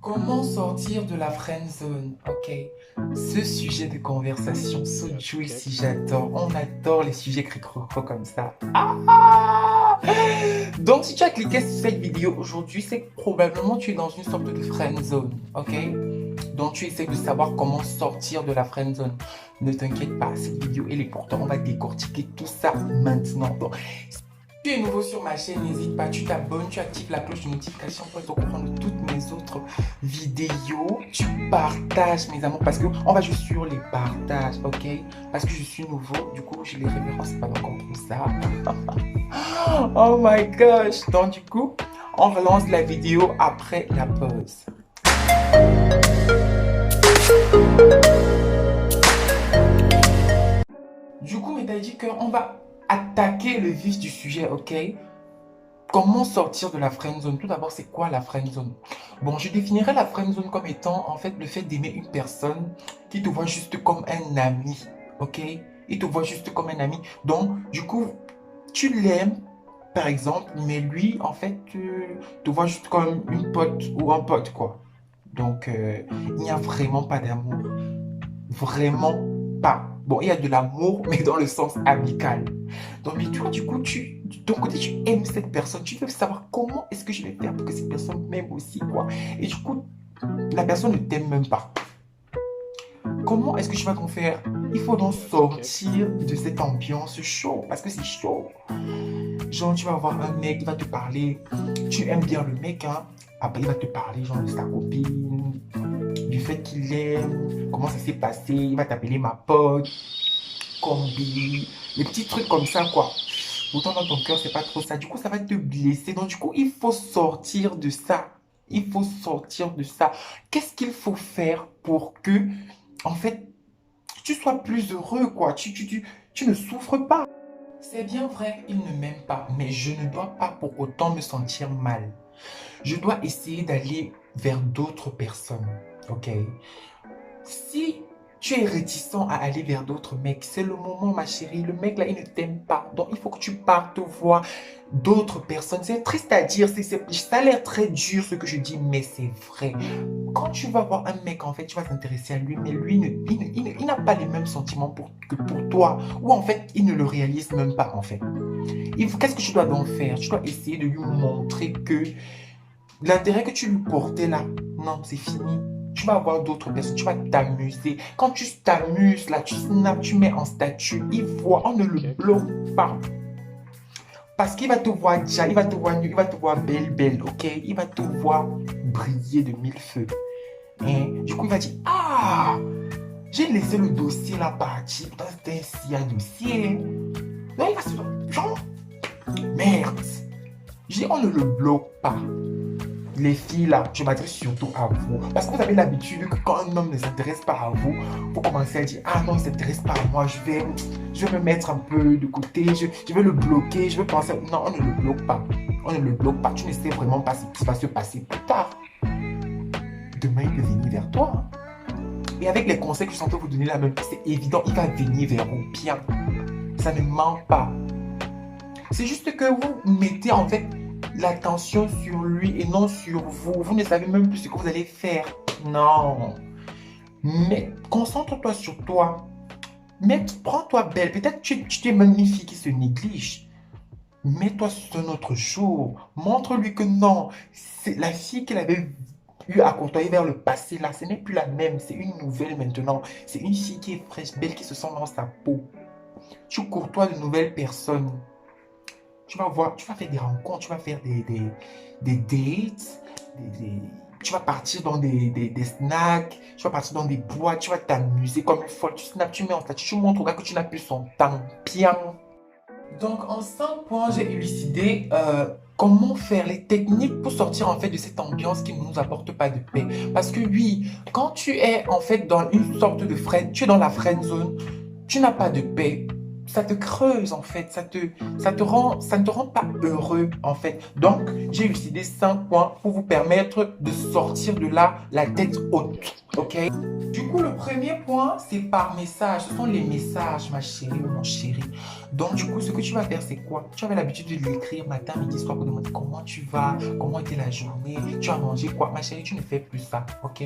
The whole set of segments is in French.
Comment sortir de la friend zone? Ok, ce sujet de conversation, so juicy, j'adore. On adore les sujets cricroco comme ça. Donc, si tu as cliqué sur cette vidéo aujourd'hui, c'est que probablement tu es dans une sorte de friend zone. Ok, donc tu essaies de savoir comment sortir de la friend zone. Ne t'inquiète pas, cette vidéo elle est pour toi. On va décortiquer tout ça maintenant. Donc, tu es nouveau sur ma chaîne, n'hésite pas, tu t'abonnes, tu actives la cloche de notification pour être au courant de toutes mes autres vidéos. Tu partages mes amours parce que on va jouer sur les partages, ok? Parce que je suis nouveau, du coup, je les référence pas encore pour ça. Oh my gosh! Donc, du coup, on relance la vidéo après la pause. Du coup, mais t'as dit qu'on va attaquer le vif du sujet, ok? Comment sortir de la friendzone? Tout d'abord, c'est quoi la friendzone? Bon, je définirais la friendzone comme étant en fait le fait d'aimer une personne qui te voit juste comme un ami, ok? Il te voit juste comme un ami. Donc, du coup, tu l'aimes, par exemple, mais lui, en fait, te voit juste comme une pote ou un pote, quoi. Donc, il n'y a vraiment pas d'amour. Vraiment pas. Bon, il y a de l'amour, mais dans le sens amical. Donc, mais toi, du coup, de ton côté, tu aimes cette personne. Tu veux savoir comment est-ce que je vais faire pour que cette personne m'aime aussi, quoi. Et du coup, la personne ne t'aime même pas. Comment est-ce que tu vas t'en faire? Il faut donc sortir de cette ambiance chaud, parce que c'est chaud. Genre, tu vas voir un mec, il va te parler. Tu aimes bien le mec, hein. Après, il va te parler, genre, de sa copine, du fait qu'il aime, comment ça s'est passé. Il va t'appeler ma pote, combi, les petits trucs comme ça, quoi. Pourtant, dans ton cœur, c'est pas trop ça. Du coup, ça va te blesser. Donc, du coup, il faut sortir de ça. Il faut sortir de ça. Qu'est-ce qu'il faut faire pour que, en fait, tu sois plus heureux, quoi. Tu ne souffres pas. C'est bien vrai, il ne m'aime pas, mais je ne dois pas pour autant me sentir mal. Je dois essayer d'aller vers d'autres personnes, ok? Si tu es réticent à aller vers d'autres mecs, c'est le moment, ma chérie. Le mec là, il ne t'aime pas. Donc, il faut que tu partes voir d'autres personnes. C'est triste à dire, ça a l'air très dur ce que je dis, mais c'est vrai. Quand tu vas voir un mec, en fait, tu vas t'intéresser à lui, mais lui, il n'a pas les mêmes sentiments que pour toi. Ou en fait, il ne le réalise même pas, en fait. Qu'est-ce que tu dois donc faire? Tu dois essayer de lui montrer que l'intérêt que tu lui portais là, non, c'est fini. Tu vas avoir d'autres personnes, tu vas t'amuser. Quand tu t'amuses là, tu snaps, tu mets en statut, il voit, on ne le bloque pas. Parce qu'il va te voir déjà, il va te voir nu, il va te voir belle, belle, ok? Il va te voir briller de mille feux. Hein? Du coup, il va dire, ah, j'ai laissé le dossier là partir. Pourtant, c'était un si un dossier. Non, il va se dire, genre, merde. Je dis, on ne le bloque pas. Les filles là, je m'adresse surtout à vous. Parce que vous avez l'habitude que quand un homme ne s'intéresse pas à vous, vous commencez à dire, ah non, il ne s'intéresse pas à moi, je vais me mettre un peu de côté, je vais le bloquer, je vais penser, non, on ne le bloque pas. On ne le bloque pas. Tu ne sais vraiment pas ce qui va se passer plus tard. Demain, il peut venir vers toi, hein. Et avec les conseils que je suis en train de vous donner là même, c'est évident, il va venir vers vous bien. Ça ne ment pas. C'est juste que vous mettez en fait l'attention sur lui et non sur vous. Vous ne savez même plus ce que vous allez faire. Non. Mais concentre-toi sur toi. Mais prends-toi belle. Peut-être que tu es magnifique qui se néglige. Mets-toi sur un autre jour. Montre-lui que non. C'est la fille qu'il avait eu à côtoyer vers le passé là. Ce n'est plus la même. C'est une nouvelle maintenant. C'est une fille qui est fraîche, belle, qui se sent dans sa peau. Tu courtoies de nouvelles personnes. Tu vas voir, tu vas faire des rencontres, tu vas faire des dates, tu vas partir dans des snacks, tu vas partir dans des boîtes, tu vas t'amuser comme une folle, tu snaps, tu mets en statut, tu montres au gars que tu n'as plus son temps. Bien. Donc en 5 points, j'ai élucidé comment faire les techniques pour sortir en fait de cette ambiance qui ne nous apporte pas de paix. Parce que oui, quand tu es en fait dans une sorte de friend, tu es dans la friend zone, tu n'as pas de paix. ça te creuse en fait, ça ne te rend pas heureux en fait. Donc, j'ai élucidé 5 points pour vous permettre de sortir de là la tête haute, ok? Du coup, le premier point, c'est par message. Ce sont les messages, ma chérie ou mon chéri. Donc, du coup, ce que tu vas faire, c'est quoi? Tu avais l'habitude de l'écrire matin, midi, soir pour demander comment tu vas, comment était la journée, tu as mangé quoi? Ma chérie, tu ne fais plus ça, ok?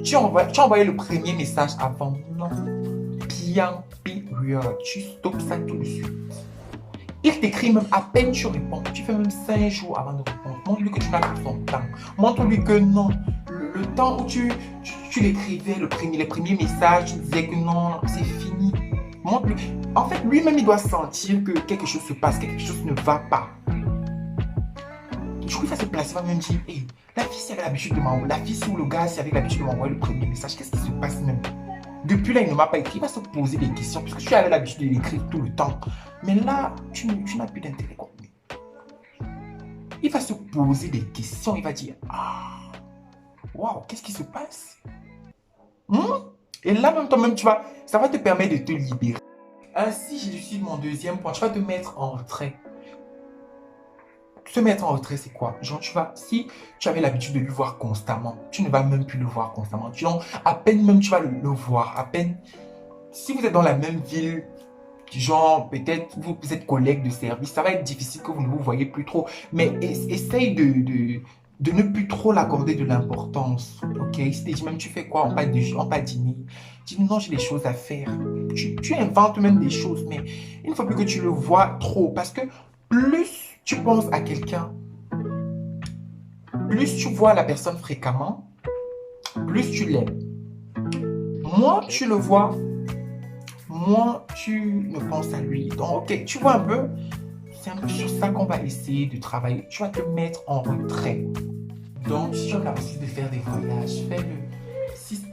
Tu as envoyé le premier message avant. Non. Bien, period. Tu stoppes ça tout de suite. Il t'écrit même à peine tu réponds. Tu fais même 5 jours avant de répondre. Montre-lui que tu n'as plus son temps. Montre-lui que non. Le temps où tu l'écrivais, les premiers messages, tu disais que non, c'est fini. Montre-lui. En fait, lui-même, il doit sentir que quelque chose se passe, quelque chose ne va pas. Du coup, il va se placer, il va même dire, hey, la fille, si avait l'habitude de m'envoyer, la fille, si ou le gars, si avait l'habitude de m'envoyer le premier message, qu'est-ce qui se passe même? Depuis là, il ne m'a pas écrit, il va se poser des questions, parce que tu avais l'habitude de l'écrire tout le temps. Mais là, tu n'as plus d'intérêt contre lui. Il va se poser des questions, il va dire, ah, waouh, qu'est-ce qui se passe? Et là, même toi-même, ça va te permettre de te libérer. Ainsi, j'ai décidé mon deuxième point, tu vas te mettre en retrait. Se mettre en retrait, c'est quoi? Genre, si tu avais l'habitude de le voir constamment, tu ne vas même plus le voir constamment. À peine même tu vas le voir, à peine. Si vous êtes dans la même ville, genre, peut-être vous êtes collègues de service, ça va être difficile que vous ne vous voyez plus trop. Mais essaye de ne plus trop l'accorder de l'importance. Ok? Si tu dis même, tu fais quoi? On va dîner. Dis non, j'ai des choses à faire. Tu inventes même des choses, mais il ne faut plus que tu le vois trop. Parce que plus tu penses à quelqu'un, plus tu vois la personne fréquemment, plus tu l'aimes. Moins tu le vois, moins tu ne penses à lui. Donc, ok, tu vois un peu, c'est un peu sur ça qu'on va essayer de travailler. Tu vas te mettre en retrait. Donc, si tu as la possibilité de faire des voyages, fais-le.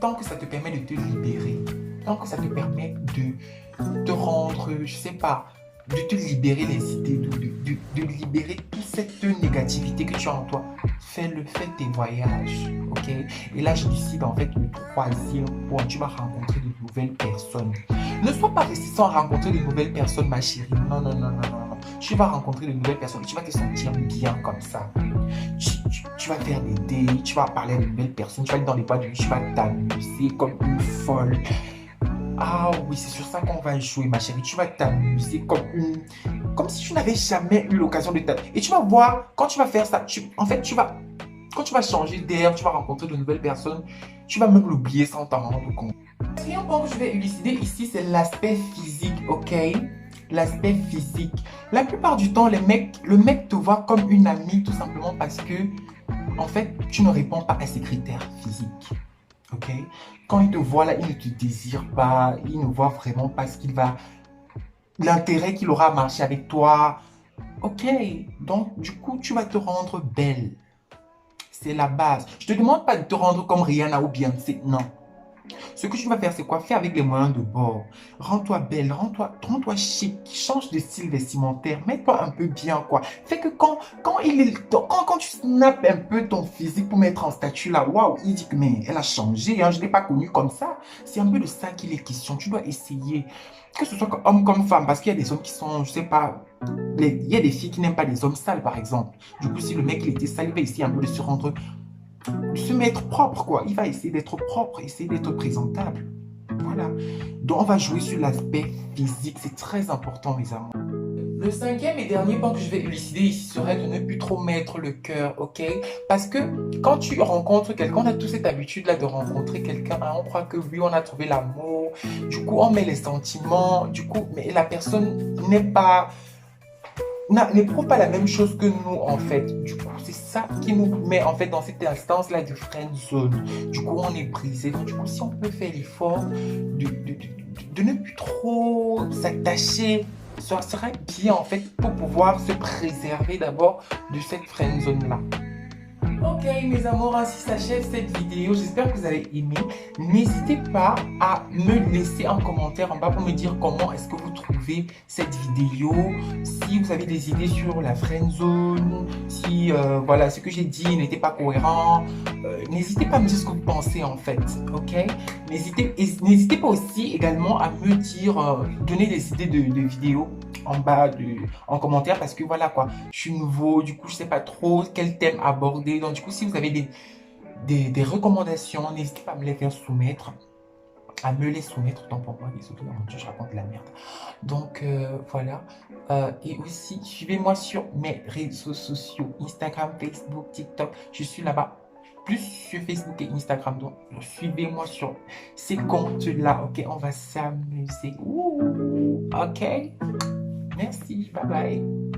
Tant que ça te permet de te libérer, tant que ça te permet de te rendre, je sais pas, de te libérer les idées, de libérer toute cette négativité que tu as en toi. Fais-le, fais tes voyages, ok? Et là, je décide en fait le troisième point, tu vas rencontrer de nouvelles personnes. Ne sois pas réticent à rencontrer de nouvelles personnes, ma chérie. Non, non, non, non, non, non. Tu vas rencontrer de nouvelles personnes et tu vas te sentir bien comme ça. Tu vas faire des dates, tu vas parler à de nouvelles personnes, tu vas aller dans les boîtes de nuit, tu vas t'amuser comme une folle. Ah oui, c'est sur ça qu'on va jouer, ma chérie. Tu vas t'amuser comme si tu n'avais jamais eu l'occasion de t'amuser. Et tu vas voir, quand tu vas faire ça, quand tu vas changer d'air, tu vas rencontrer de nouvelles personnes, tu vas même l'oublier sans t'en rendre compte. Le quatrième point que je vais élucider ici, c'est l'aspect physique, ok? L'aspect physique. La plupart du temps, le mec te voit comme une amie tout simplement parce que, en fait, tu ne réponds pas à ses critères physiques. Ok? Quand il te voit là, il ne te désire pas, il ne voit vraiment pas l'intérêt qu'il aura à marcher avec toi. Ok? Donc, du coup, tu vas te rendre belle. C'est la base. Je te demande pas de te rendre comme Rihanna ou Beyoncé, non. Ce que tu vas faire, c'est quoi? Fais avec les moyens de bord. Rends-toi belle, rends-toi chic, change de style vestimentaire, mets-toi un peu bien, quoi. Fais que quand tu snaps un peu ton physique pour mettre en statut là, waouh, il dit que mais elle a changé, hein, je ne l'ai pas connue comme ça. C'est un peu de ça qu'il est question. Tu dois essayer, que ce soit homme comme femme, parce qu'il y a des hommes qui sont, je sais pas, il y a des filles qui n'aiment pas les hommes sales, par exemple. Du coup, si le mec il était sale, il va essayer un peu de se mettre propre, quoi. Il va essayer d'être propre, essayer d'être présentable. Voilà. Donc, on va jouer sur l'aspect physique. C'est très important, mes amours. Le cinquième et dernier point que je vais élucider ici serait de ne plus trop mettre le cœur, ok? Parce que quand tu rencontres quelqu'un, on a tous cette habitude-là de rencontrer quelqu'un, hein, on croit que oui, on a trouvé l'amour. Du coup, on met les sentiments. Du coup, mais la personne n'éprouve pas la même chose que nous en fait. Du coup, c'est ça qui nous met en fait dans cette instance-là de friend zone. Du coup, on est brisé. Donc, du coup, si on peut faire l'effort de ne plus trop s'attacher, ça serait bien en fait pour pouvoir se préserver d'abord de cette friend zone-là. Ok, Ok mes amours, ainsi s'achève cette vidéo. J'espère que vous avez aimé. N'hésitez pas à me laisser un commentaire en bas pour me dire comment est-ce que vous trouvez cette vidéo. Si vous avez des idées sur la friendzone, si voilà, ce que j'ai dit n'était pas cohérent. N'hésitez pas à me dire ce que vous pensez en fait. Ok, n'hésitez pas aussi également à me dire, donner des idées de vidéos en bas en commentaire, parce que voilà quoi, je suis nouveau, du coup je sais pas trop quel thème aborder. Donc du coup, si vous avez des recommandations, n'hésitez pas à me les faire soumettre, à me les soumettre, autant pour moi, désolé, oh mon Dieu, je raconte de la merde. Donc voilà. Et aussi suivez-moi sur mes réseaux sociaux, Instagram, Facebook, TikTok, je suis là-bas plus sur Facebook et Instagram. Donc suivez-moi sur ces comptes-là. Ok, on va s'amuser. Ouh, ok. Merci, bye bye.